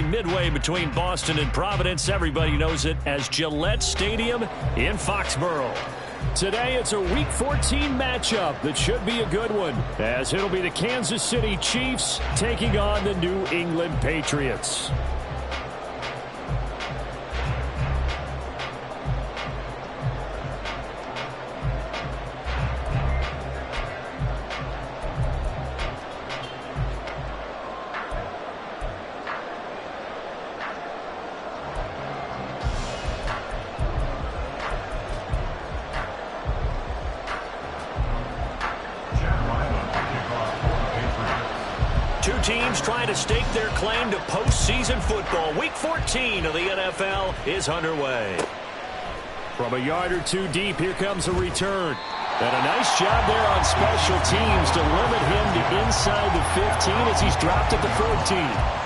Midway between Boston and Providence. Everybody knows it as Gillette Stadium in Foxborough. Today, it's a Week 14 matchup that should be a good one, as it'll be the Kansas City Chiefs taking on the New England Patriots. Two teams trying to stake their claim to postseason football. Week 14 of the NFL is underway. From a yard or two deep, here comes a return. And a nice job there on special teams to limit him to inside the 15 as he's dropped at the 14.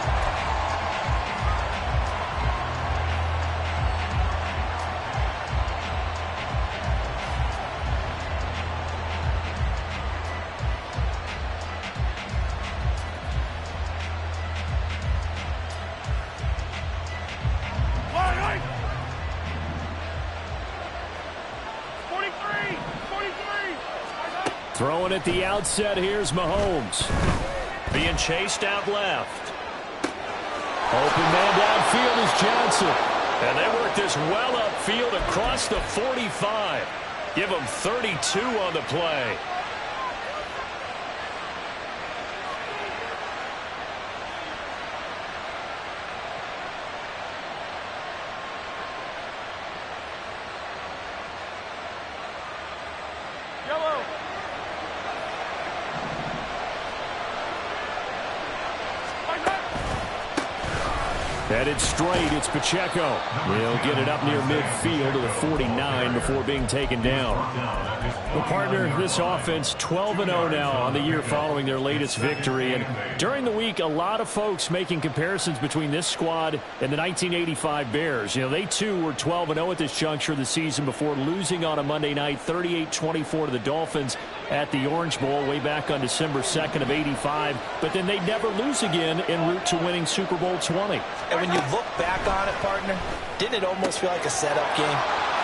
Throwing at the outset, here's Mahomes. Being chased out left. Open man downfield is Johnson. And they work this well upfield across the 45. Give them 32 on the play. Headed straight, it's Pacheco. He'll get it up near midfield to the 49 before being taken down. Well, partner, this offense 12-0 now on the year following their latest victory. And during the week, a lot of folks making comparisons between this squad and the 1985 Bears. You know, they too were 12-0 at this juncture of the season before losing on a Monday night 38-24 to the Dolphins at the Orange Bowl way back on December 2nd of 85. But then they'd never lose again en route to winning Super Bowl 20. And when you look back on it, partner, didn't it almost feel like a setup game?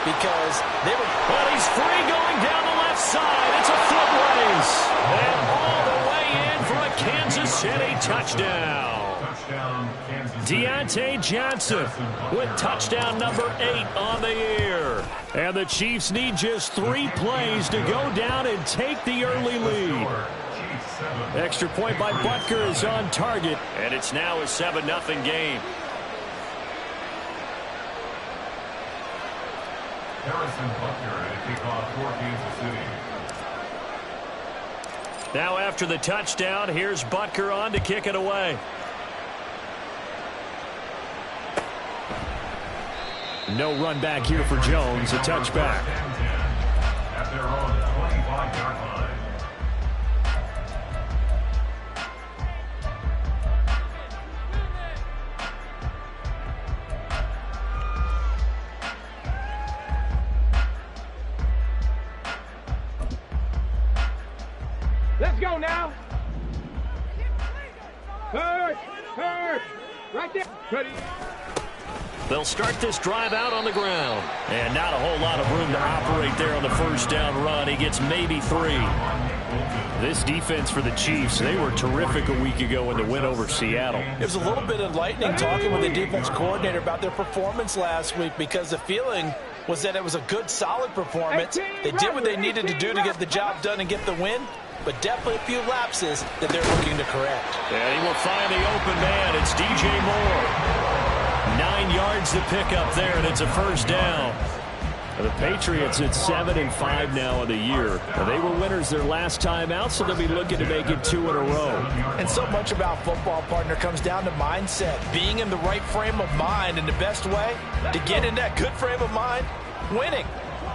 Because they were... Well, he's free going down the left side. It's a foot race. And all the way in for a Kansas City touchdown. Deontay Johnson with touchdown number 8 on the year. And the Chiefs need just 3 plays to go down and take the early lead. Extra point by Butker is on target, and it's now a 7-0 game. Harrison Butker at a kickoff for Kansas City. Now after the touchdown, here's Butker on to kick it away. No run back here for Jones, a touchback. At their own 25-yard line. Let's go now. Hurry, hurry. Right there. Ready. They'll start this drive out on the ground. And not a whole lot of room to operate there on the first down run. He gets maybe 3. This defense for the Chiefs, they were terrific a week ago in the win over Seattle. It was a little bit enlightening talking with the defense coordinator about their performance last week, because the feeling was that it was a good, solid performance. They did what they needed to do to get the job done and get the win, but definitely a few lapses that they're looking to correct. And he will find the open man. It's DJ Moore. 9 yards to pick up there, and it's a first down. The Patriots at 7-5 now in the year. They were winners their last time out, so they'll be looking to make it 2 in a row. And so much about football, partner, comes down to mindset. Being in the right frame of mind, and the best way to get in that good frame of mind, winning.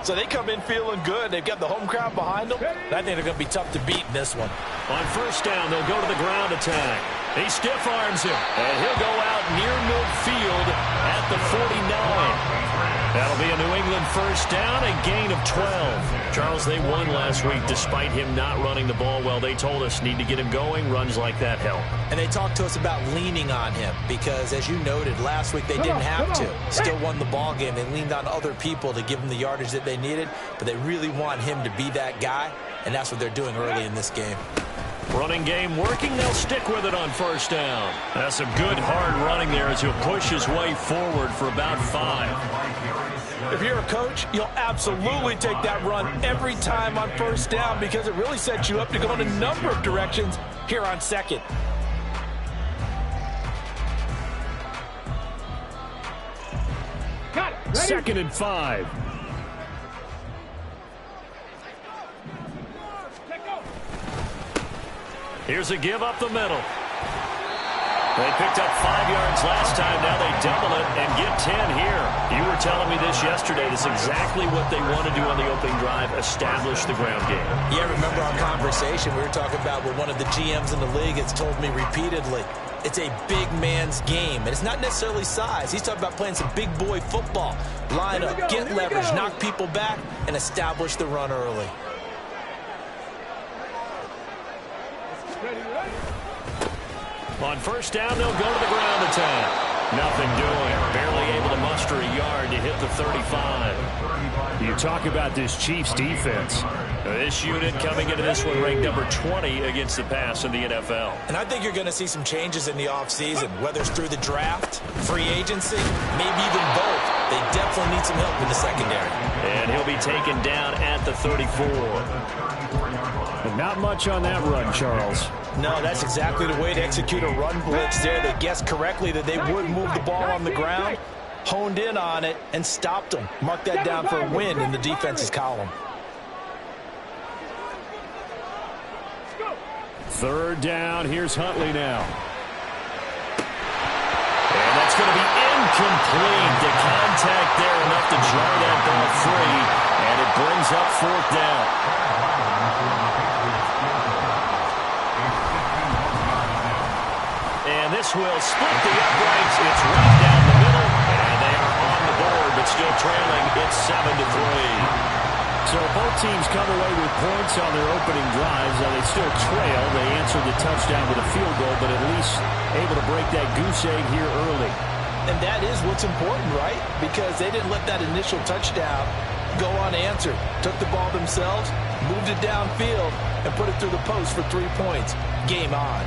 So they come in feeling good. They've got the home crowd behind them. I think they're going to be tough to beat in this one. On first down, they'll go to the ground attack. He stiff arms him, and he'll go out near midfield at the 49. That'll be a New England first down, a gain of 12. Charles, they won last week despite him not running the ball well. They told us need to get him going. Runs like that help. And they talked to us about leaning on him because, as you noted, last week they didn't have to. Still won the ball game. They leaned on other people to give them the yardage that they needed, but they really want him to be that guy, and that's what they're doing early in this game. Running game working. They'll stick with it on first down. That's some good hard running there as he'll push his way forward for about 5. If you're a coach, you'll absolutely take that run every time on first down because it really sets you up to go in a number of directions here on second. Got it. Second and 5. Here's a give up the middle. They picked up 5 yards last time. Now they double it and get 10 here. You were telling me this yesterday. This is exactly what they want to do on the opening drive, establish the ground game. Yeah, remember our conversation we were talking about with one of the GMs in the league has told me repeatedly. It's a big man's game, and it's not necessarily size. He's talking about playing some big boy football. Line up, get leverage, knock people back, and establish the run early. On first down, they'll go to the ground attack. Nothing doing. Barely able to muster a yard to hit the 35. You talk about this Chiefs defense. This unit coming into this one ranked number 20 against the pass in the NFL. And I think you're going to see some changes in the offseason, whether it's through the draft, free agency, maybe even both. They definitely need some help in the secondary. And he'll be taken down at the 34. But not much on that run, Charles. No, that's exactly the way to execute a run blitz there. They guessed correctly that they would move the ball on the ground, honed in on it, and stopped them. Mark that down for a win in the defense's column. Third down. Here's Huntley now. And that's going to be incomplete. The contact there enough to jar that ball free, and it brings up fourth down. And this will split the uprights. It's right down the middle, and they are on the board, but still trailing. It's 7-3. So both teams come away with points on their opening drives. Now they still trail. They answered the touchdown with a field goal, but at least able to break that goose egg here early. And that is what's important, right? Because they didn't let that initial touchdown go unanswered. Took the ball themselves, moved it downfield, and put it through the post for 3 points. Game on.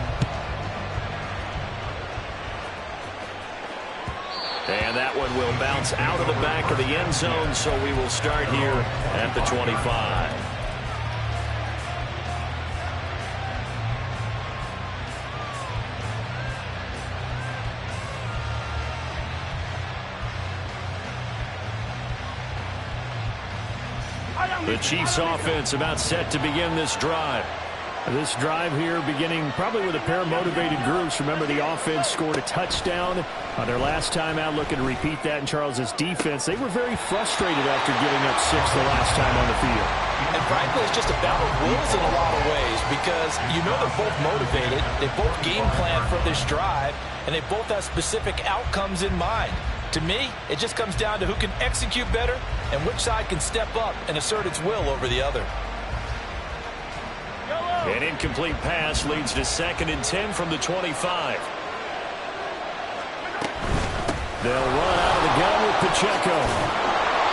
And that one will bounce out of the back of the end zone, so we will start here at the 25. The Chiefs offense about set to begin this drive. This drive here beginning probably with a pair of motivated groups. Remember, the offense scored a touchdown on their last time out. Looking to repeat that in Charles's defense. They were very frustrated after giving up 6 the last time on the field. And frankly, it's just a battle of wills in a lot of ways because you know they're both motivated. They both game plan for this drive, and they both have specific outcomes in mind. To me, it just comes down to who can execute better and which side can step up and assert its will over the other. An incomplete pass leads to 2nd and 10 from the 25. They'll run out of the gun with Pacheco.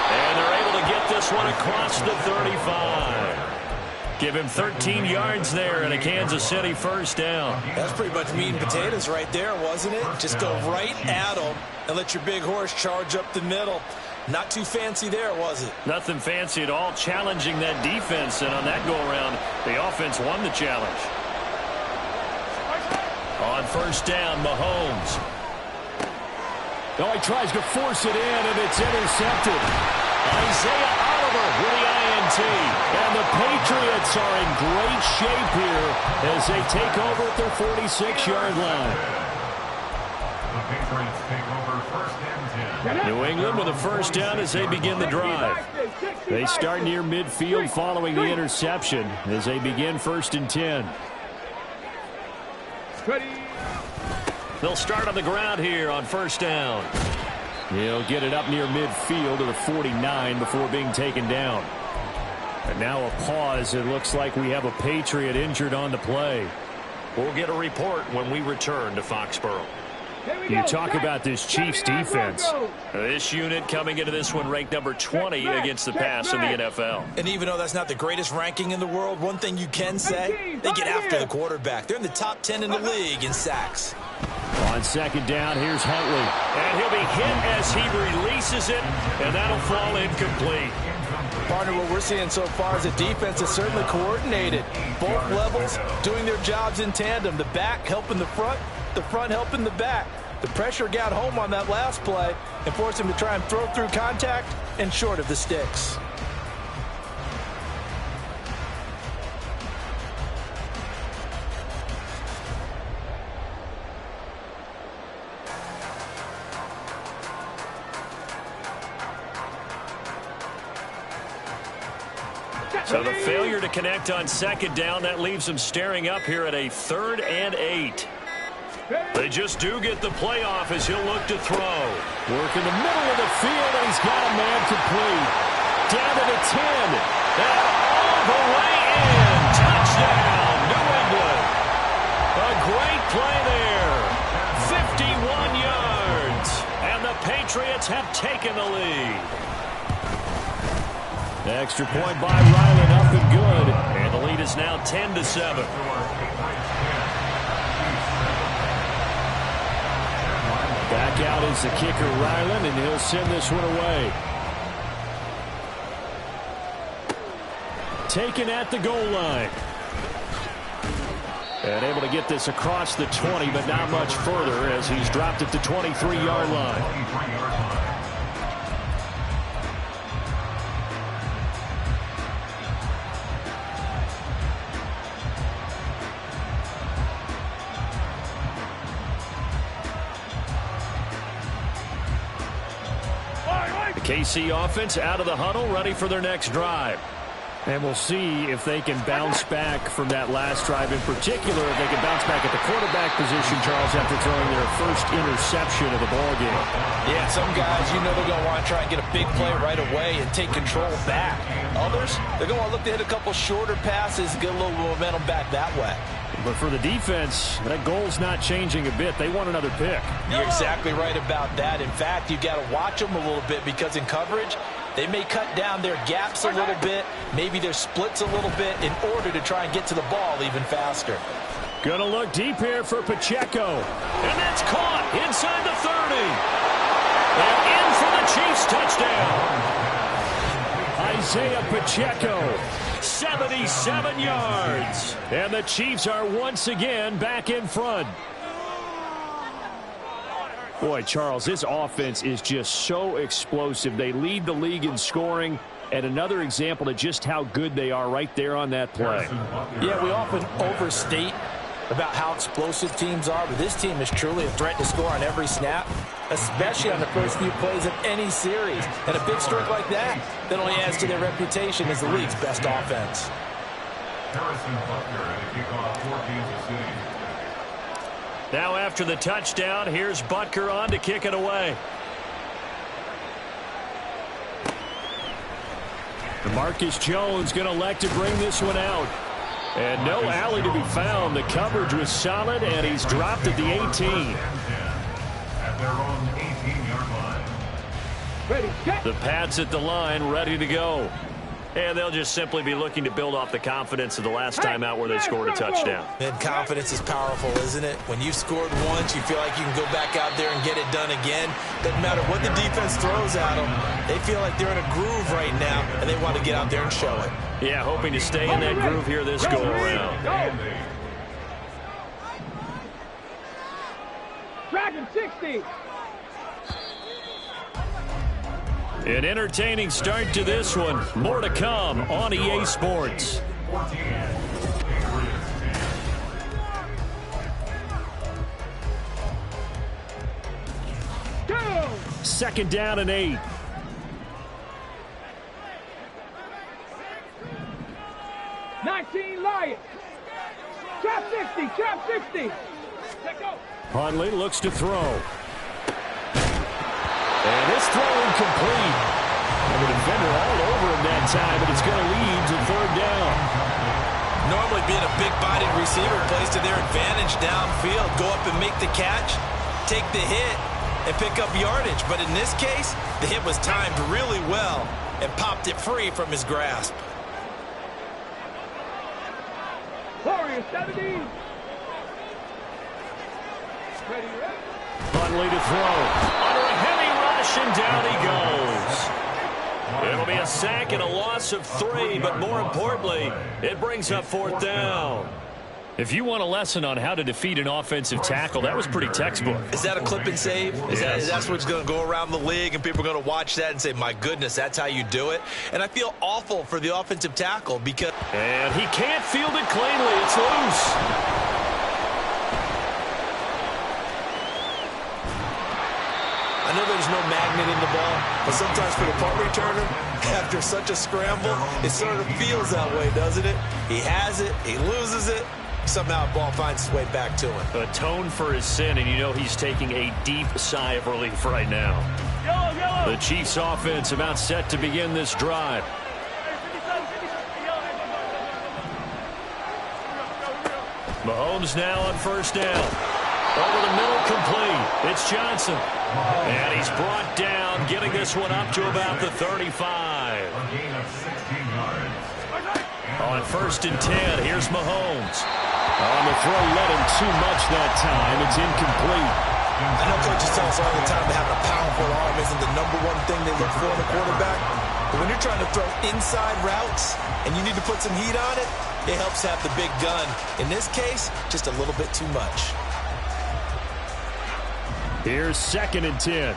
And they're able to get this one across the 35. Give him 13 yards there and a Kansas City first down. That's pretty much meat and potatoes right there, wasn't it? Just go right at them and let your big horse charge up the middle. Not too fancy there, was it? Nothing fancy at all, challenging that defense, and on that go-around, the offense won the challenge. On first down, Mahomes. Oh, he tries to force it in, and it's intercepted. Isaiah Oliver with the INT. And the Patriots are in great shape here as they take over at their 46-yard line. The Patriots take over first and 10. New England with a first down as they begin the drive. They start near midfield following the interception as they begin 1st and 10. Ready. They'll start on the ground here on first down. He'll get it up near midfield to the 49 before being taken down. And now a pause. It looks like we have a Patriot injured on the play. We'll get a report when we return to Foxborough. You talk about this Chiefs defense. This unit coming into this one ranked number 20 against the pass in the NFL. And even though that's not the greatest ranking in the world, one thing you can say, they get after the quarterback. They're in the top 10 in the league in sacks. On second down, here's Huntley. And he'll be hit as he releases it, and that'll fall incomplete. Partner, what we're seeing so far is the defense is certainly coordinated. Both levels doing their jobs in tandem. The back helping the front helping the back. The pressure got home on that last play and forced him to try and throw through contact and short of the sticks. So the failure to connect on second down, that leaves them staring up here at a 3rd and 8. They just do get the play off as he'll look to throw. Work in the middle of the field, and he's got a man complete. Down to the 10. And all the way in. Touchdown, New England. A great play there. 51 yards. And the Patriots have taken the lead. Extra point by Ryland, up and good. And the lead is now 10-7. Back out is the kicker, Ryland, and he'll send this one away. Taken at the goal line. And able to get this across the 20, but not much further as he's dropped at the 23-yard line. KC offense out of the huddle, ready for their next drive. And we'll see if they can bounce back from that last drive in particular, if they can bounce back at the quarterback position, Charles, after throwing their first interception of the ballgame. Yeah, some guys, you know they're going to want to try and get a big play right away and take control back. Others, they're going to look to hit a couple shorter passes, get a little momentum back that way. But for the defense, that goal's not changing a bit. They want another pick. You're exactly right about that. In fact, you've got to watch them a little bit because in coverage, they may cut down their gaps a little bit, maybe their splits a little bit in order to try and get to the ball even faster. Gonna look deep here for Pacheco. And that's caught inside the 30. And in for the Chiefs touchdown. Isaiah Pacheco. 77 yards. And the Chiefs are once again back in front. Boy, Charles, this offense is just so explosive. They lead the league in scoring, and another example of just how good they are right there on that play. Yeah, we often overstate about how explosive teams are, but this team is truly a threat to score on every snap, especially on the first few plays of any series. And a big streak like that only adds to their reputation as the league's best offense. Now after the touchdown, here's Butker on to kick it away. Marcus Jones going to elect to bring this one out. And no alley to be found. The coverage was solid, and he's dropped at the 18. At their own 18-yard line. Ready, set. The Pats at the line, ready to go. And they'll just simply be looking to build off the confidence of the last time out where they scored a touchdown. And confidence is powerful, isn't it? When you've scored once, you feel like you can go back out there and get it done again. Doesn't matter what the defense throws at them. They feel like they're in a groove right now, and they want to get out there and show it. Yeah, hoping to stay in that groove here this go-around. Dragon 60. An entertaining start to this one. More to come on EA Sports. Go. Second down and 8. Lions. Trap 60. Trap 60. Let go. Hundley looks to throw. And incomplete. And the defender all over him that time, but it's going to lead to third down. Normally being a big-bodied receiver plays to their advantage downfield. Go up and make the catch, take the hit, and pick up yardage. But in this case, the hit was timed really well and popped it free from his grasp. Warrior 70. Ready, ready. Huntley to throw. Under a heavy rush, and down he goes. It'll be a sack and a loss of 3, but more importantly, it brings up fourth down. If you want a lesson on how to defeat an offensive tackle, that was pretty textbook. Is that a clip and save? That's what's going to go around the league, and people are going to watch that and say, my goodness, that's how you do it? And I feel awful for the offensive tackle because... And he can't field it cleanly. It's loose. I know there's no magnet in the ball, but sometimes for the punt returner, after such a scramble, it sort of feels that way, doesn't it? He has it, he loses it, somehow the ball finds its way back to him. Atone for his sin, and you know he's taking a deep sigh of relief right now. The Chiefs offense about set to begin this drive. Mahomes now on first down. Over the middle, complete. It's Johnson. And he's brought down, getting this one up to about the 35. On first and 10, here's Mahomes. On the throw, let him too much that time. It's incomplete. I know coaches tell us all the time that having a powerful arm isn't the #1 thing they look for in a quarterback. But when you're trying to throw inside routes and you need to put some heat on it, it helps have the big gun. In this case, just a little bit too much. Here's second and 10.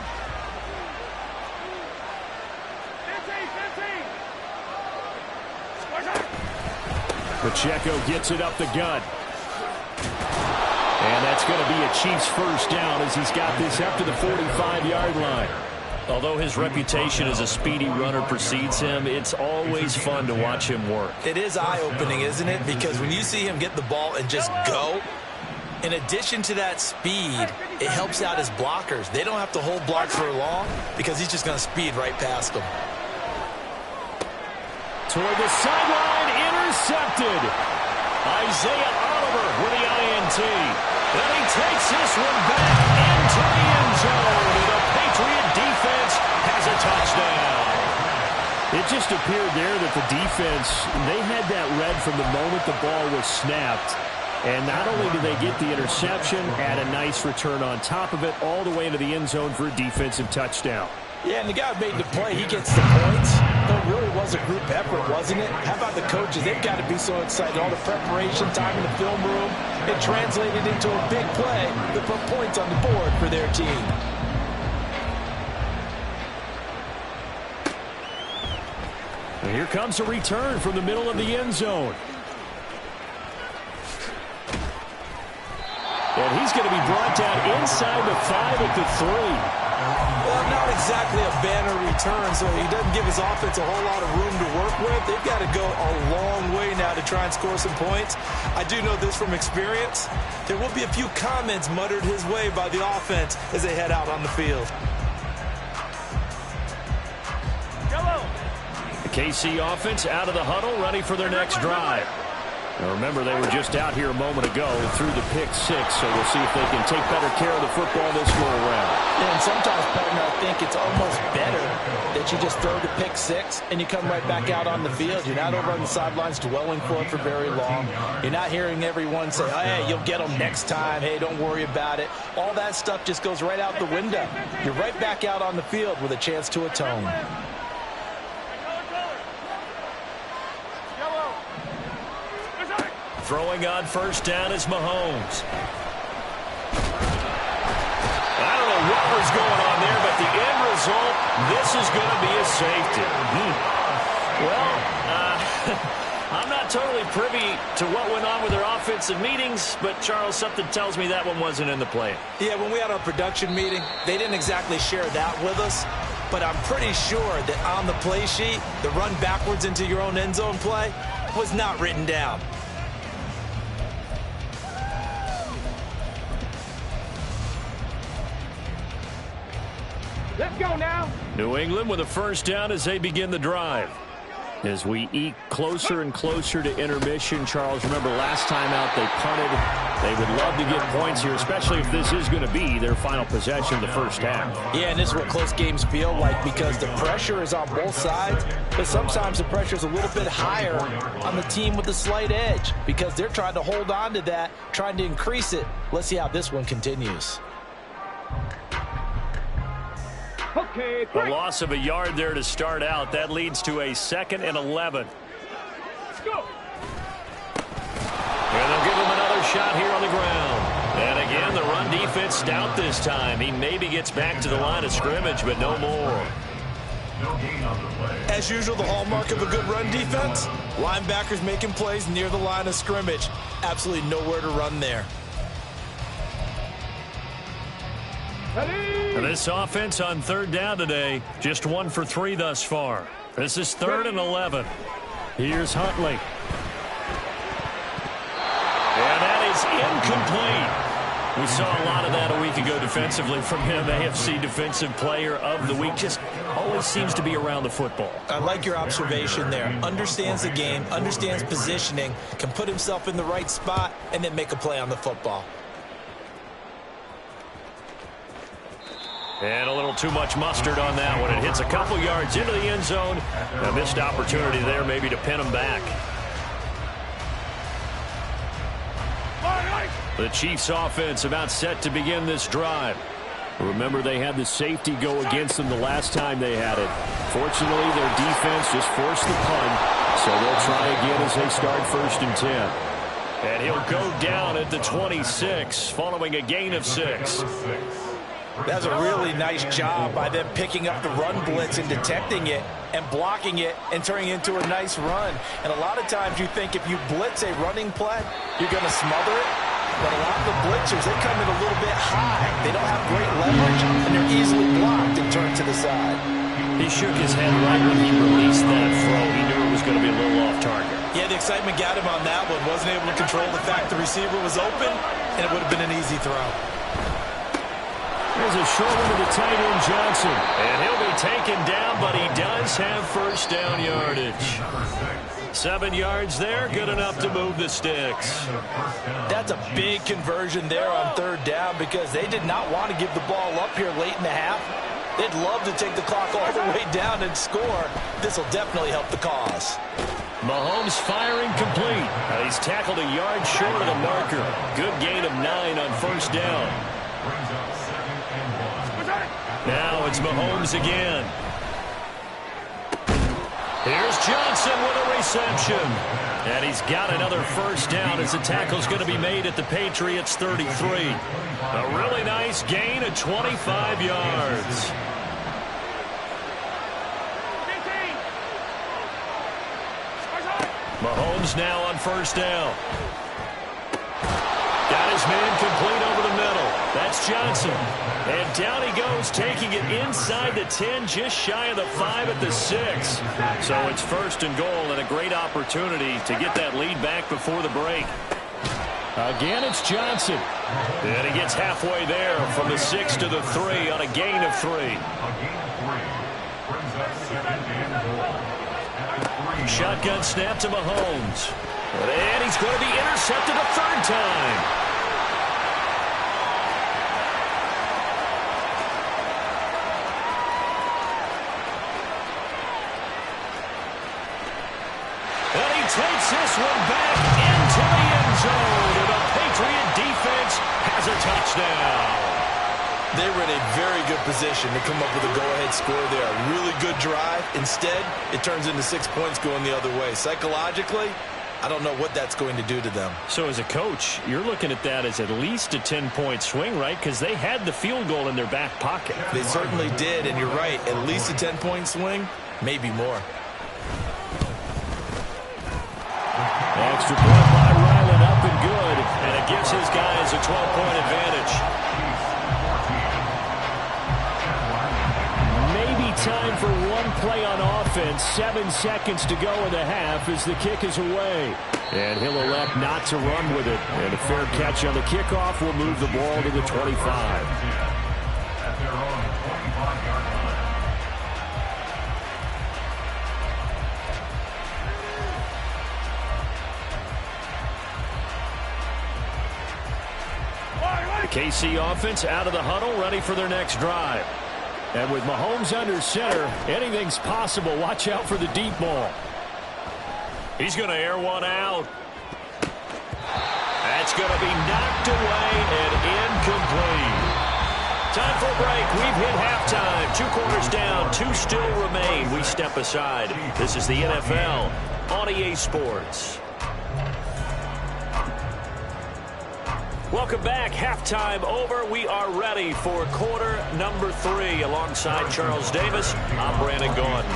Pacheco gets it up the gut. And that's going to be a Chiefs first down as he's got this up to the 45-yard line. Although his reputation as a speedy runner precedes him, it's always fun to watch him work. It is eye-opening, isn't it? Because when you see him get the ball and just go, in addition to that speed, it helps out his blockers. They don't have to hold blocks for long because he's just going to speed right past them. Toward the sideline, intercepted. Isaiah Oliver with the INT. Then he takes this one back into the end zone. The Patriot defense has a touchdown. It just appeared there that the defense, they had that read from the moment the ball was snapped. And not only did they get the interception, add a nice return on top of it, all the way into the end zone for a defensive touchdown. Yeah, and the guy who made the play, he gets the points. But it really was a group effort, wasn't it? How about the coaches? They've got to be so excited. All the preparation time in the film room, it translated into a big play that put points on the board for their team. And here comes a return from the middle of the end zone. And he's going to be brought down inside the 5 at the 3. Well, not exactly a banner return, so he doesn't give his offense a whole lot of room to work with. They've got to go a long way now to try and score some points. I do know this from experience. There will be a few comments muttered his way by the offense as they head out on the field. The KC offense out of the huddle, ready for their next drive. Now remember, they were just out here a moment ago through the pick 6, so we'll see if they can take better care of the football this go-around. And sometimes, partner, I think it's almost better that you just throw the pick 6 and you come right back out on the field. You're not over on the sidelines dwelling for it for very long. You're not hearing everyone say, oh, hey, you'll get them next time. Hey, don't worry about it. All that stuff just goes right out the window. You're right back out on the field with a chance to atone. Throwing on first down is Mahomes. I don't know what was going on there, but the end result, this is going to be a safety. Well, I'm not totally privy to what went on with their offensive meetings, but, Charles, something tells me that one wasn't in the plan. Yeah, when we had our production meeting, they didn't exactly share that with us, but I'm pretty sure that on the play sheet, the run backwards into your own end zone play was not written down. Let's go now. New England with a first down as they begin the drive. As we eke closer and closer to intermission, Charles, remember last time out they punted. They would love to get points here, especially if this is going to be their final possession of the first half. Yeah, and this is what close games feel like because the pressure is on both sides, but sometimes the pressure is a little bit higher on the team with the slight edge because they're trying to hold on to that, trying to increase it. Let's see how this one continues. Okay, A loss of a yard there to start out. That leads to a 2nd and 11. Let's go. And they'll give him another shot here on the ground. And again, the run defense stout this time. He maybe gets back to the line of scrimmage, but no more. As usual, the hallmark of a good run defense, linebackers making plays near the line of scrimmage. Absolutely nowhere to run there. And this offense on 3rd down today, just 1 for 3 thus far. This is 3rd and 11. Here's Huntley. And that is incomplete. We saw a lot of that a week ago defensively from him. AFC Defensive Player of the Week. Just always seems to be around the football. I like your observation there. Understands the game, understands positioning, can put himself in the right spot, and then make a play on the football. And a little too much mustard on that one. It hits a couple yards into the end zone. A missed opportunity there maybe to pin him back. The Chiefs offense about set to begin this drive. Remember, they had the safety go against them the last time they had it. Fortunately, their defense just forced the punt, so they'll try again as they start 1st and 10. And he'll go down at the 26 following a gain of 6. That's a really nice job by them picking up the run blitz and detecting it and blocking it and turning it into a nice run. And a lot of times you think if you blitz a running play, you're going to smother it. But a lot of the blitzers, they come in a little bit high. They don't have great leverage, and they're easily blocked and turned to the side. He shook his head right when he released that throw. He knew it was going to be a little off target. Yeah, the excitement got him on that one. Wasn't able to control the fact the receiver was open, and it would have been an easy throw. There's a short one to the tight end, Johnson. And he'll be taken down, but he does have 1st down yardage. 7 yards there, good enough to move the sticks. That's a big conversion there on 3rd down because they did not want to give the ball up here late in the half. They'd love to take the clock all the way down and score. This will definitely help the cause. Mahomes firing complete. He's tackled a yard short of the marker. Good gain of 9 on 1st down. Now it's Mahomes again. Here's Johnson with a reception. And he's got another 1st down as the tackle's going to be made at the Patriots 33. A really nice gain of 25 yards. Mahomes now on 1st down. Got his man complete over the middle. That's Johnson. And down he goes, taking it inside the 10, just shy of the 5 at the 6. So it's 1st and goal and a great opportunity to get that lead back before the break. Again, it's Johnson. And he gets halfway there from the 6 to the 3 on a gain of 3. Shotgun snap to Mahomes. And he's going to be intercepted a 3rd time. Takes this one back into the end zone, and the Patriot defense has a touchdown. They were in a very good position to come up with a go-ahead score there. A really good drive. Instead, it turns into 6 points going the other way. Psychologically, I don't know what that's going to do to them. So as a coach, you're looking at that as at least a 10-point swing, right? Because they had the field goal in their back pocket. They certainly did, and you're right. At least a 10-point swing, maybe more. Extra point by Ryland, up and good, and it gives his guys a 12-point advantage. Maybe time for one play on offense. 7 seconds to go in the half as the kick is away. And he'll elect not to run with it. And a fair catch on the kickoff will move the ball to the 25. KC offense out of the huddle, ready for their next drive. And with Mahomes under center, anything's possible. Watch out for the deep ball. He's going to air one out. That's going to be knocked away and incomplete. Time for a break. We've hit halftime. 2 quarters down. 2 still remain. We step aside. This is the NFL on EA Sports. Welcome back. Halftime over. We are ready for quarter number 3. Alongside Charles Davis, I'm Brandon Gordon.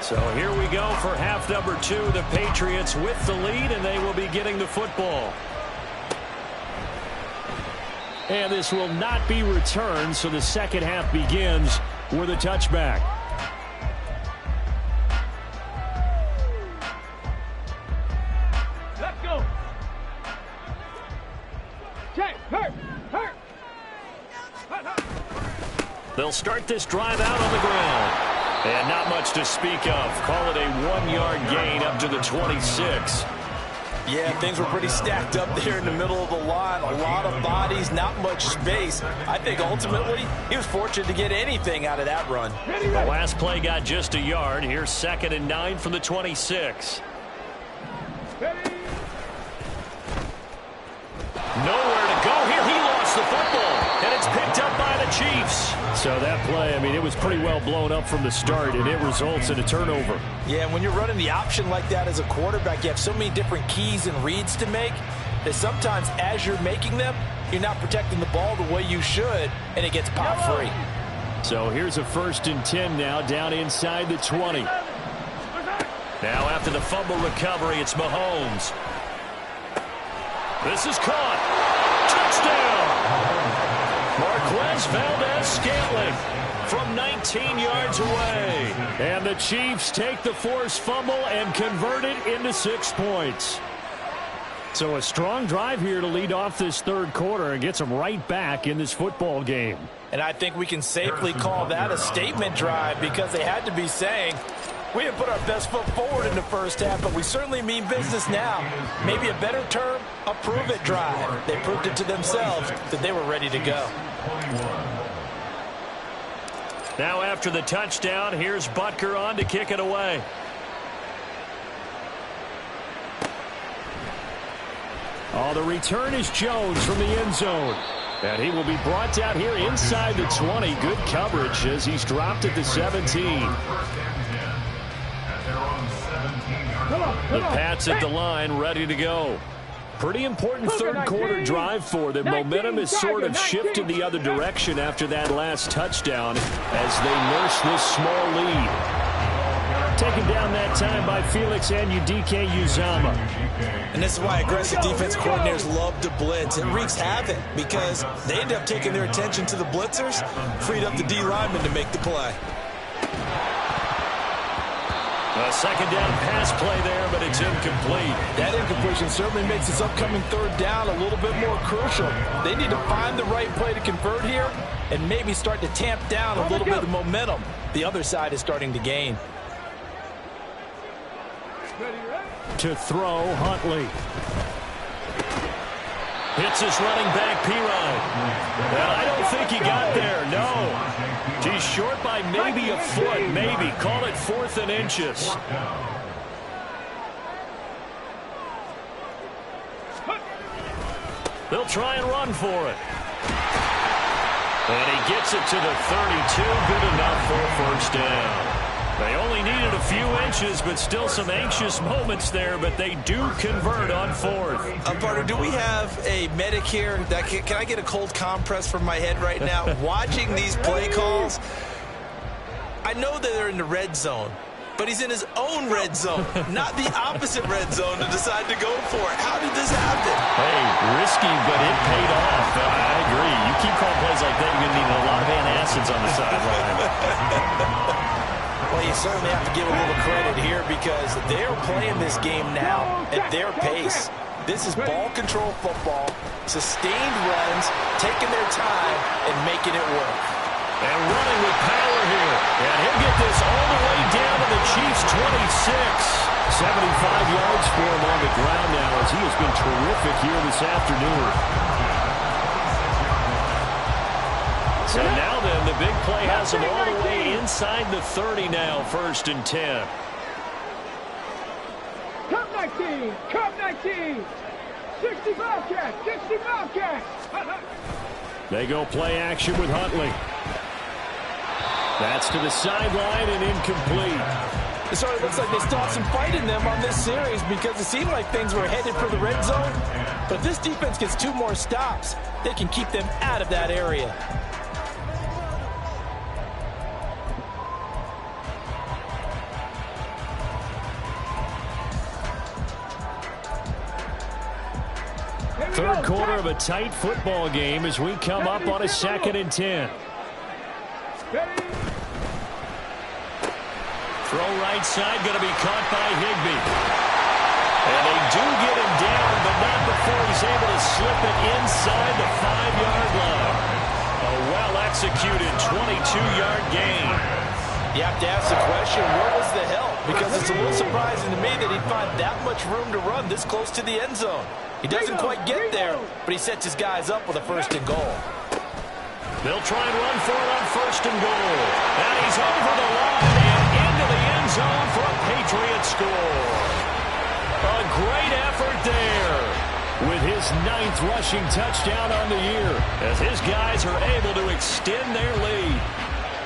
So here we go for half number 2. The Patriots with the lead, and they will be getting the football. And this will not be returned, so the second half begins with a touchback. Let's go. Check. Hurt. They'll start this drive out on the ground. And not much to speak of. Call it a 1-yard gain up to the 26. Yeah, things were pretty stacked up there in the middle of the line. A lot of bodies, not much space. I think ultimately he was fortunate to get anything out of that run. The last play got just a yard. Here's 2nd and 9 from the 26. Nowhere to go here. He lost the football, and it's picked up by the Chiefs. So that play, I mean, it was pretty well blown up from the start, and it results in a turnover. Yeah, when you're running the option like that as a quarterback, you have so many different keys and reads to make that sometimes as you're making them, you're not protecting the ball the way you should, and it gets popped free. So here's a 1st and 10 now, down inside the 20. Now after the fumble recovery, it's Mahomes. This is caught. Touchdown! Marquez Valdez-Scantling from 19 yards away. And the Chiefs take the forced fumble and convert it into 6 points. So a strong drive here to lead off this 3rd quarter and gets them right back in this football game. And I think we can safely call that a statement drive because they had to be saying, we have put our best foot forward in the first half, but we certainly mean business now. Maybe a better term, a prove-it drive. They proved it to themselves that they were ready to go. Now after the touchdown, here's Butker on to kick it away. Oh, the return is Jones from the end zone. And he will be brought down here inside the 20. Good coverage as he's dropped at the 17. The Pats at the line, ready to go. Pretty important 3rd quarter drive for them. Momentum has sort of shifted the other direction after that last touchdown as they nurse this small lead. Taken down that time by Felix Anudike-Uzomah. And this is why aggressive defense coordinators love to blitz. It wreaks havoc because they end up taking their attention to the blitzers, freed up the D lineman to make the play. A 2nd down pass play there, but it's incomplete. That incompletion certainly makes this upcoming 3rd down a little bit more crucial. They need to find the right play to convert here and maybe start to tamp down a little bit of momentum the other side is starting to gain. To throw, Huntley. Hits his running back, Pirine. Well, I don't think he got there, no. He's short by maybe a foot, maybe. Call it 4th and inches. They'll try and run for it. And he gets it to the 32. Good enough for a 1st down. They only needed a few inches, but still some anxious moments there, but they do convert on 4th. Partner, do we have a medic here? Can I get a cold compress from my head right now? Watching these play calls, I know that they're in the red zone, but he's in his own red zone, not the opposite red zone to decide to go for it. How did this happen? Hey, risky, but it paid off. I agree. You keep calling plays like that, you're going to need a lot of antacids on the sideline. Well, you certainly have to give a little credit here because they're playing this game now at their pace. This is ball control football, sustained runs, taking their time and making it work. And running with power here. And he'll get this all the way down to the Chiefs' 26. 75 yards for him on the ground now as he has been terrific here this afternoon. So now then, the big play has them all the way inside the 30 now, 1st and 10. Come 19, come 19. 60 Bobcats, 60 Bobcats. They go play action with Huntley. That's to the sideline and incomplete. It sort of looks like they still have some fight in them on this series because it seemed like things were headed for the red zone. But if this defense gets 2 more stops, they can keep them out of that area. Third quarter of a tight football game as we come up on a 2nd and 10. Throw right side, going to be caught by Higbee. And they do get him down, but not before he's able to slip it inside the 5-yard line. A well-executed 22-yard gain. You have to ask the question, where was the help? Because it's a little surprising to me that he'd find that much room to run this close to the end zone. He doesn't quite get there, but he sets his guys up with a 1st and goal. They'll try and run for it on 1st and goal. And he's over the line and into the end zone for a Patriots score. A great effort there with his 9th rushing touchdown on the year as his guys are able to extend their lead.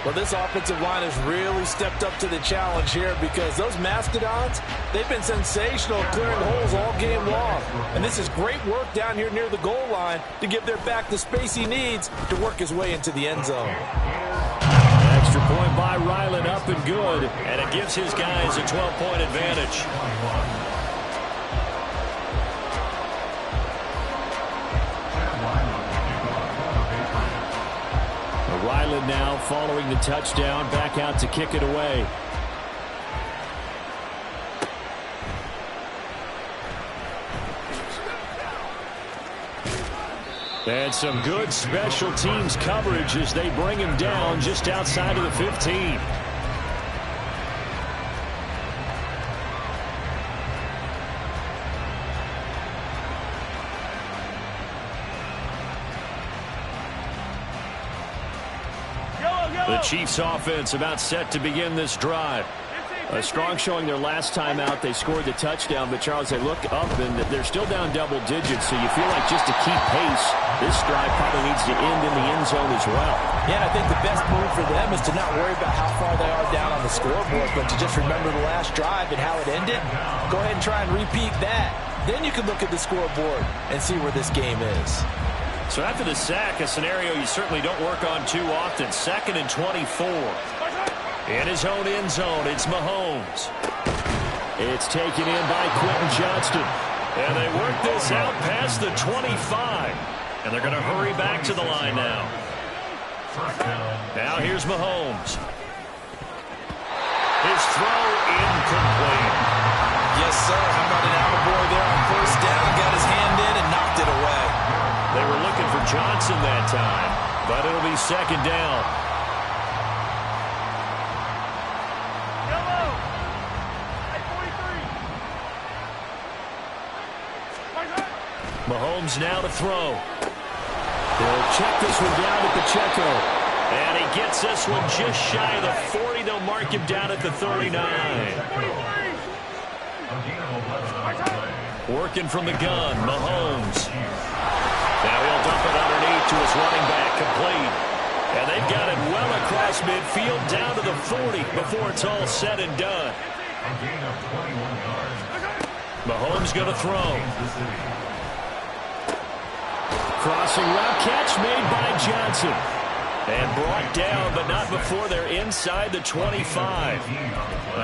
Well, this offensive line has really stepped up to the challenge here because those Mastodons, they've been sensational clearing holes all game long. And this is great work down here near the goal line to give their back the space he needs to work his way into the end zone. Extra point by Ryland, up and good. And it gives his guys a 12-point advantage. Ryland now following the touchdown, back out to kick it away. And some good special teams coverage as they bring him down just outside of the 15. The Chiefs offense about set to begin this drive. A strong showing their last time out. They scored the touchdown, but Charles, they look up and they're still down double digits, so you feel like just to keep pace, this drive probably needs to end in the end zone as well. Yeah, and I think the best move for them is to not worry about how far they are down on the scoreboard, but to just remember the last drive and how it ended. Go ahead and try and repeat that. Then you can look at the scoreboard and see where this game is. So after the sack, a scenario you certainly don't work on too often. 2nd and 24. In his own end zone, it's Mahomes. It's taken in by Quentin Johnston. And they work this out past the 25. And they're going to hurry back to the line now. Now here's Mahomes. His throw incomplete. Yes, sir. How about an attaboy there on 1st down? Got his hand in and knocked it away. They were looking for Johnson that time, but it'll be 2nd down. Mahomes now to throw. They'll check this one down at Pacheco. And he gets this one just shy of the 40. They'll mark him down at the 39. Working from the gun, Mahomes. Now he'll dump it underneath to his running back, complete. And they've got it well across midfield down to the 40 before it's all said and done. Mahomes going to throw. Crossing route catch made by Johnson. And brought down, but not before they're inside the 25.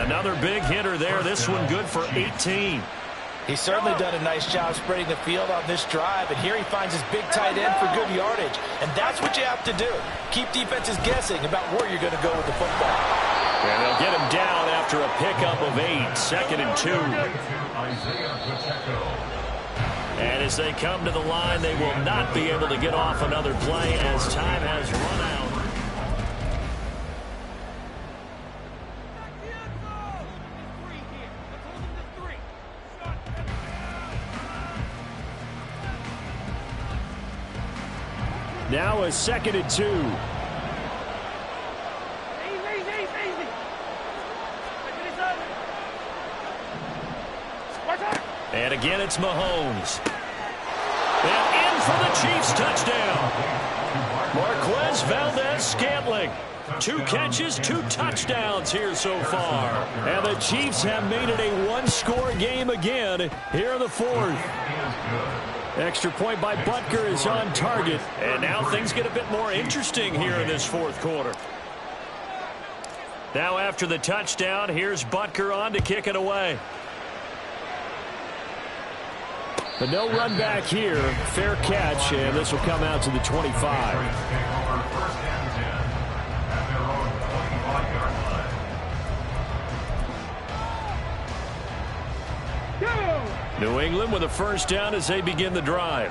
Another big hitter there. This one good for 18. He's certainly done a nice job spreading the field on this drive, and here he finds his big tight end for good yardage. And that's what you have to do. Keep defenses guessing about where you're going to go with the football. And they'll get him down after a pickup of 8, 2nd and 2. And as they come to the line, they will not be able to get off another play as time has run out. Now a 2nd and 2. And again, it's Mahomes. And in for the Chiefs touchdown. Marquez Valdez-Scantling. 2 catches, 2 touchdowns here so far. And the Chiefs have made it a one-score game again here in the 4th. Extra point by Butker is on target. And now things get a bit more interesting here in this 4th quarter. Now after the touchdown, here's Butker on to kick it away. But no run back here. Fair catch, and this will come out to the 25. New England with a first down as they begin the drive.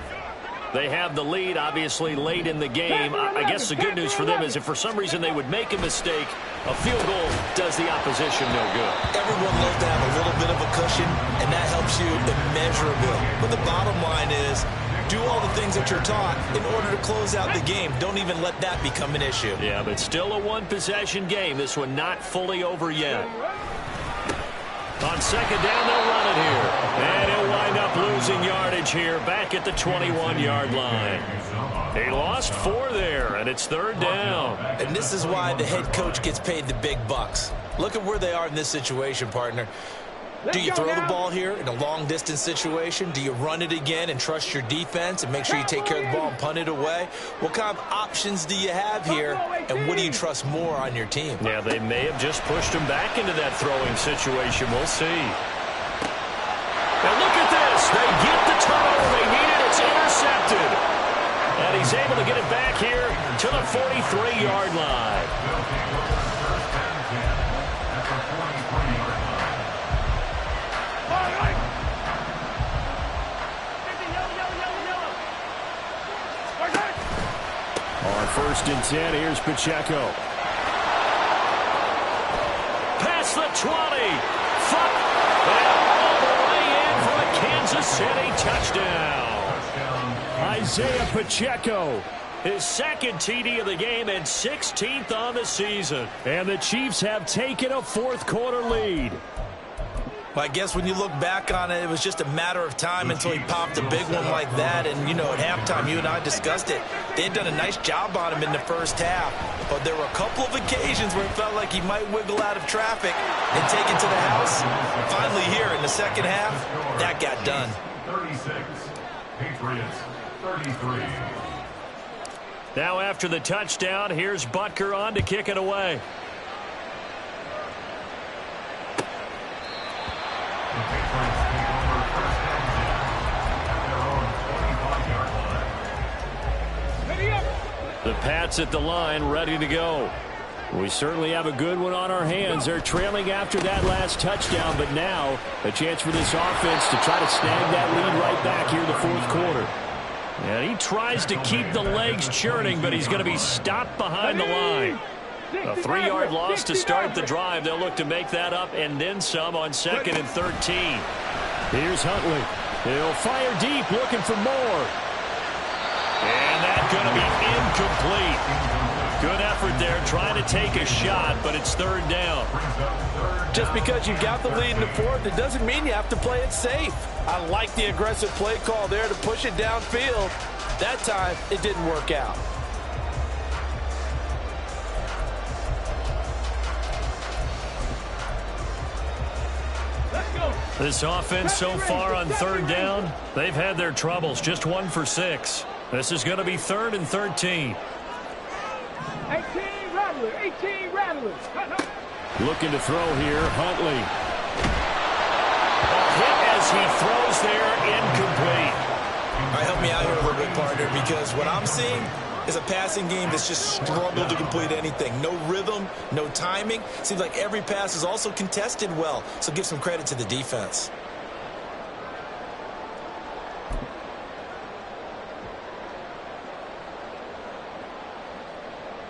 They have the lead, obviously, late in the game. I guess the good news for them is if for some reason they would make a mistake, a field goal does the opposition no good. Everyone loves to have a little bit of a cushion, and that helps you immeasurably. But the bottom line is, do all the things that you're taught in order to close out the game. Don't even let that become an issue. Yeah, but still a one-possession game. This one not fully over yet. On second down, they'll run it here. And he'll wind up losing yardage here back at the 21-yard line. He lost 4 there, and it's 3rd down. And this is why the head coach gets paid the big bucks. Look at where they are in this situation, partner. Do you throw the ball here in a long-distance situation? Do you run it again and trust your defense and make sure you take care of the ball and punt it away? What kind of options do you have here, and what do you trust more on your team? Yeah, they may have just pushed him back into that throwing situation. We'll see. And look at this. They get the turnover they needed. It's intercepted. And he's able to get it back here to the 43-yard line. On 1st and 10, here's Pacheco. Past the 20. And all the way in for a Kansas City touchdown. Isaiah Pacheco. His 2nd TD of the game and 16th on the season. And the Chiefs have taken a 4th quarter lead. Well, I guess when you look back on it, it was just a matter of time until he popped a big one like that. And, you know, at halftime, you and I discussed it. They had done a nice job on him in the first half. But there were a couple of occasions where it felt like he might wiggle out of traffic and take it to the house. Finally here in the second half, that got done. 36, Patriots, 33. Now after the touchdown, here's Butker on to kick it away. The Patriots take over first and 10 at their own 25-yard line. The Pats at the line, ready to go. We certainly have a good one on our hands. They're trailing after that last touchdown, but now a chance for this offense to try to snag that lead right back here in the 4th quarter. And he tries to keep the legs churning, but he's going to be stopped behind the line. A 3-yard loss to start the drive. They'll look to make that up and then some on 2nd and 13. Here's Huntley. He'll fire deep, looking for more. And that's going to be incomplete. Good effort there, trying to take a shot, but it's 3rd down. Just because you got the lead in the 4th, it doesn't mean you have to play it safe. I like the aggressive play call there to push it downfield. That time, it didn't work out. This offense so far on 3rd down, they've had their troubles. Just 1 for 6. This is going to be 3rd and 13. 18 Rattlers, 18 Rattlers. Looking to throw here, Huntley. Hit as he throws there, incomplete. All right, help me out here a little bit, partner, because what I'm seeing is a passing game that's just struggled to complete anything. No rhythm, no timing. Seems like every pass is also contested well, so give some credit to the defense.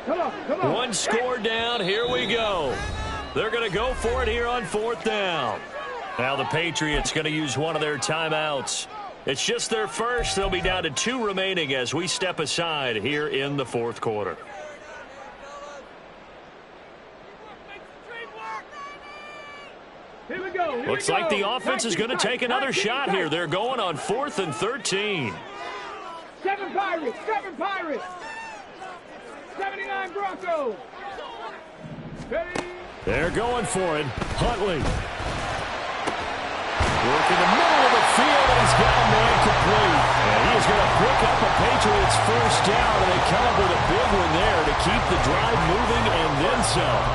Come on. One score down. Here we go. They're going to go for it here on 4th down. Now the Patriots going to use one of their timeouts. It's just their first. They'll be down to 2 remaining as we step aside here in the 4th quarter. Here we go. Looks like the offense is going to take another shot here. They're going on 4th and 13. 7 Pirates. 7 Pirates. 79 Broncos. Ready? They're going for it. Huntley. Work in the middle of the field, and he's got a man complete. And he is going to pick up a Patriots first down, and they come up with a big one there to keep the drive moving and then some.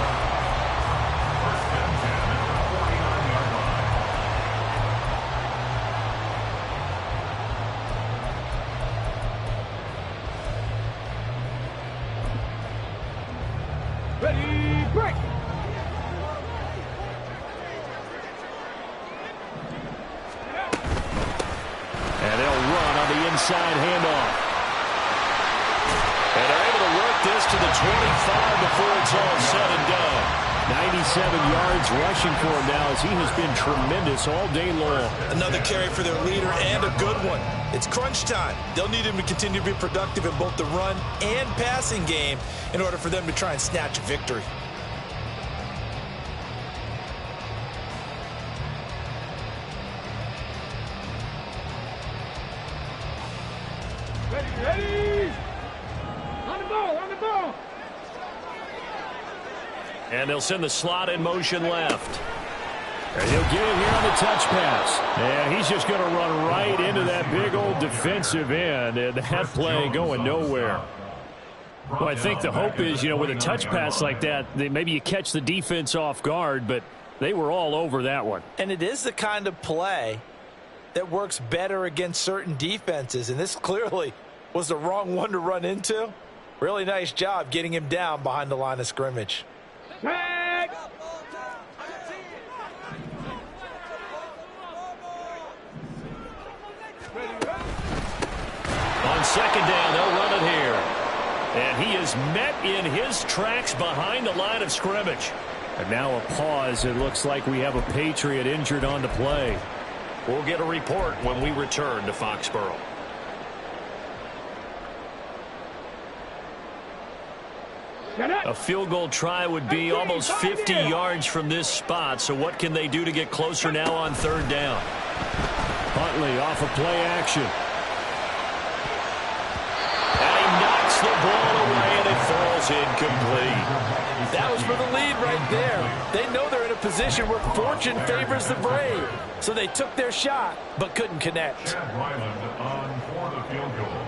Ready, break. And they'll run on the inside handoff. And they're able to work this to the 25 before it's all said and done. 97 yards rushing for him now as he has been tremendous all day long. Another carry for their leader and a good one. It's crunch time. They'll need him to continue to be productive in both the run and passing game in order for them to try and snatch a victory. Ready. On the ball, on the ball. And they'll send the slot in motion left. And he'll get it here on the touch pass. And he's just going to run right into that big old defensive end. And that play going nowhere. Well, I think the hope is, with a touch pass like that, maybe you catch the defense off guard, but they were all over that one. And it is the kind of play that works better against certain defenses. And this clearly was the wrong one to run into. Really nice job getting him down behind the line of scrimmage. Tag. On second down, they'll run it here. And he is met in his tracks behind the line of scrimmage. And now a pause. It looks like we have a Patriot injured on the play. We'll get a report when we return to Foxborough. A field goal try would be almost 50 yards from this spot. So what can they do to get closer now on third down? Huntley off of play action. And he knocks the ball away, and it falls incomplete. That was for the lead right there. They know they're in a position where fortune favors the brave. So they took their shot, but couldn't connect. Chad Ryland on for the field goal.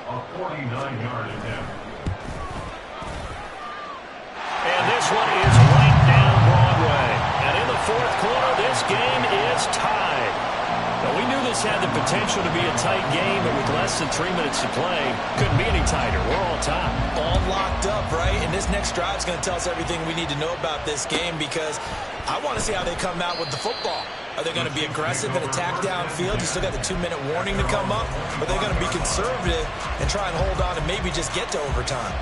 A 49-yard attempt. And this one is right down Broadway. And in the fourth quarter, this game is tied. Now, we knew this had the potential to be a tight game, but with less than 3 minutes to play, couldn't be any tighter. We're all tied. All locked up, right? And this next drive is going to tell us everything we need to know about this game, because I want to see how they come out with the football. Are they going to be aggressive and attack downfield? You still got the 2-minute warning to come up? Or are they going to be conservative and try and hold on and maybe just get to overtime?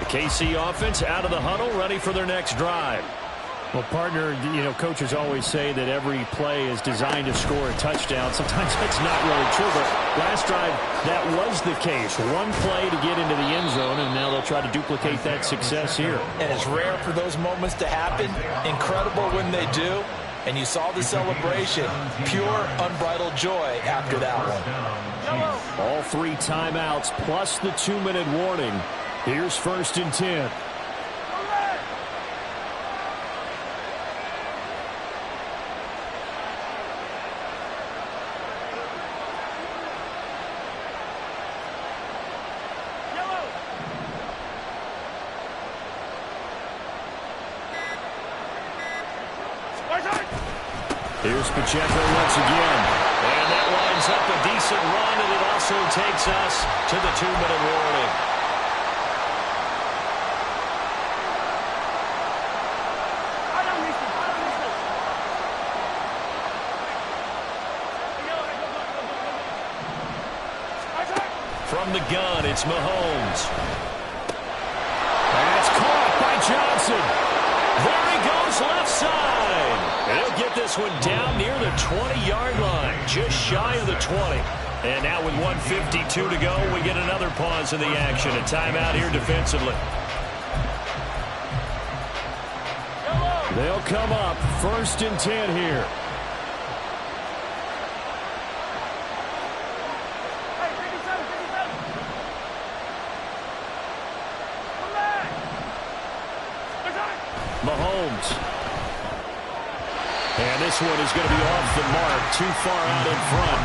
The KC offense out of the huddle, ready for their next drive. Well, partner, coaches always say that every play is designed to score a touchdown. Sometimes that's not really true, but last drive, that was the case. One play to get into the end zone, and now they'll try to duplicate that success here. And it's rare for those moments to happen. Incredible when they do. And you saw the celebration. Pure, unbridled joy after that one. All 3 timeouts plus the 2-minute warning. Here's 1st and 10. Here's Pacheco once again. And that lines up a decent run, and it also takes us to the 2-minute warning. From the gun, it's Mahomes. And it's caught by Johnson. There he goes, left side. And he'll get this one down near the 20-yard line, just shy of the 20. And now with 1:52 to go, we get another pause in the action. A timeout here defensively. They'll come up 1st and 10 here. Mahomes. And this one is going to be off the mark, too far out in front.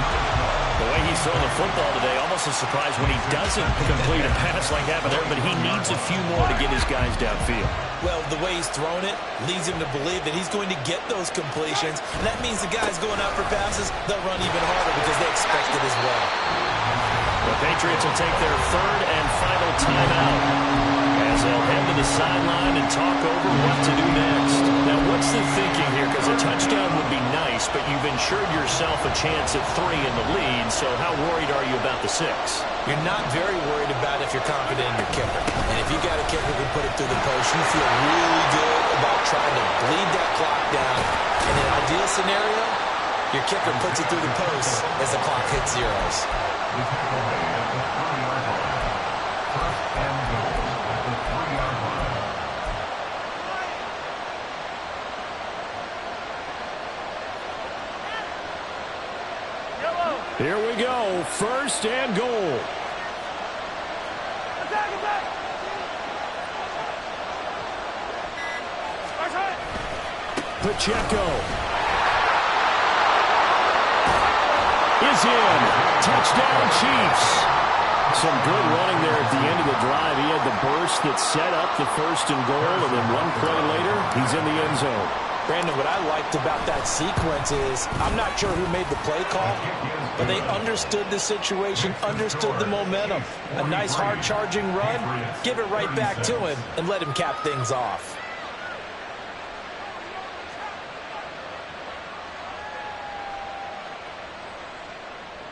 The way he's throwing the football today, almost a surprise when he doesn't complete a pass like that, but he needs a few more to get his guys downfield. Well, the way he's thrown it leads him to believe that he's going to get those completions. And that means the guys going out for passes, they'll run even harder because they expect it as well. The Patriots will take their 3rd and final timeout as they'll head to the sideline and talk over what to do next. Now, what's the thinking here? Because a touchdown would be nice, but you've ensured yourself a chance at 3 in the lead, so how worried are you about the 6? You're not very worried about if you're confident in your kicker. And if you got a kicker who can put it through the post, you feel really good about trying to bleed that clock down. In an ideal scenario, your kicker puts it through the post as the clock hits zeros. Here we go, 1st and goal. Pacheco is in. Touchdown, Chiefs. Some good running there at the end of the drive. He had the burst that set up the 1st and goal, and then one play later, he's in the end zone. Brandon, what I liked about that sequence is I'm not sure who made the play call, but they understood the situation, understood the momentum. A nice hard-charging run, give it right back to him, and let him cap things off.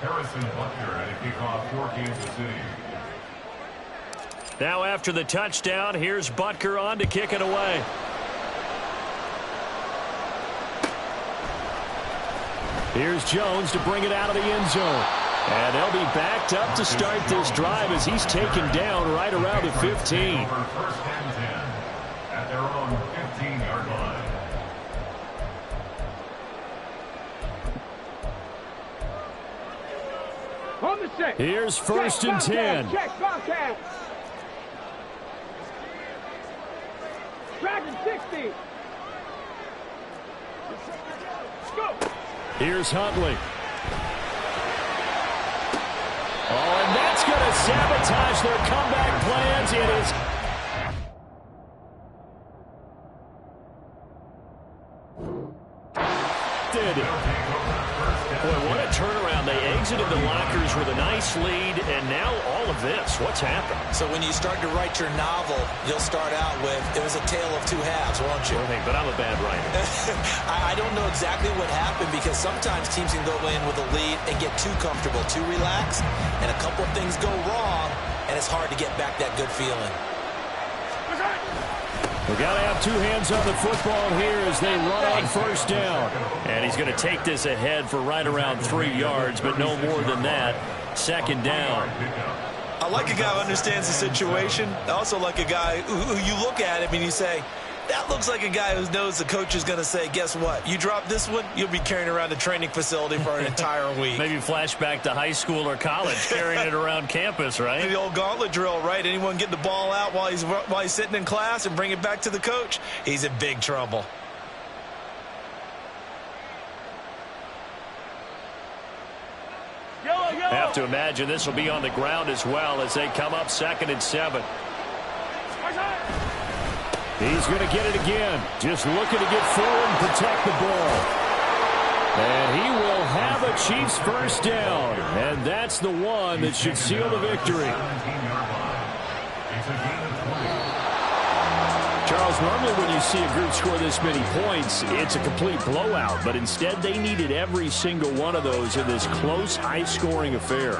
Harrison Butker at a kickoff for Kansas City. Now after the touchdown, here's Butker on to kick it away. Here's Jones to bring it out of the end zone. And they'll be backed up to start this drive as he's taken down right around the 15. 1st and 10 at their own 15-yard line. On the 6. Here's 1st and 10. Check Bobcat. Dragon 60. Go. Here's Huntley. Oh, and that's going to sabotage their comeback plans. It is. Boy, what a turnaround. They exited the lockers with a nice lead, and now all of this. What's happened? So when you start to write your novel, you'll start out with, it was a tale of 2 halves, won't you? Hey, but I'm a bad writer. I don't know exactly what happened because sometimes teams can go in with a lead and get too comfortable, too relaxed, and a couple of things go wrong, and it's hard to get back that good feeling. We got to have 2 hands on the football here as they run on 1st down. And he's going to take this ahead for right around 3 yards, but no more than that. 2nd down. I like a guy who understands the situation. I also like a guy who you look at him and you say, that looks like a guy who knows the coach is going to say, guess what? You drop this one, you'll be carrying around the training facility for an entire week. Maybe flashback to high school or college, carrying it around campus, right? The old gauntlet drill, right? Anyone get the ball out while he's sitting in class and bring it back to the coach? He's in big trouble. Have to imagine this will be on the ground as well as they come up 2nd and 7. He's going to get it again. Just looking to get forward and protect the ball. And he will have a Chiefs 1st down. And that's the one that should seal the victory. Charles, normally when you see a group score this many points, it's a complete blowout. But instead, they needed every single one of those in this close, high-scoring affair.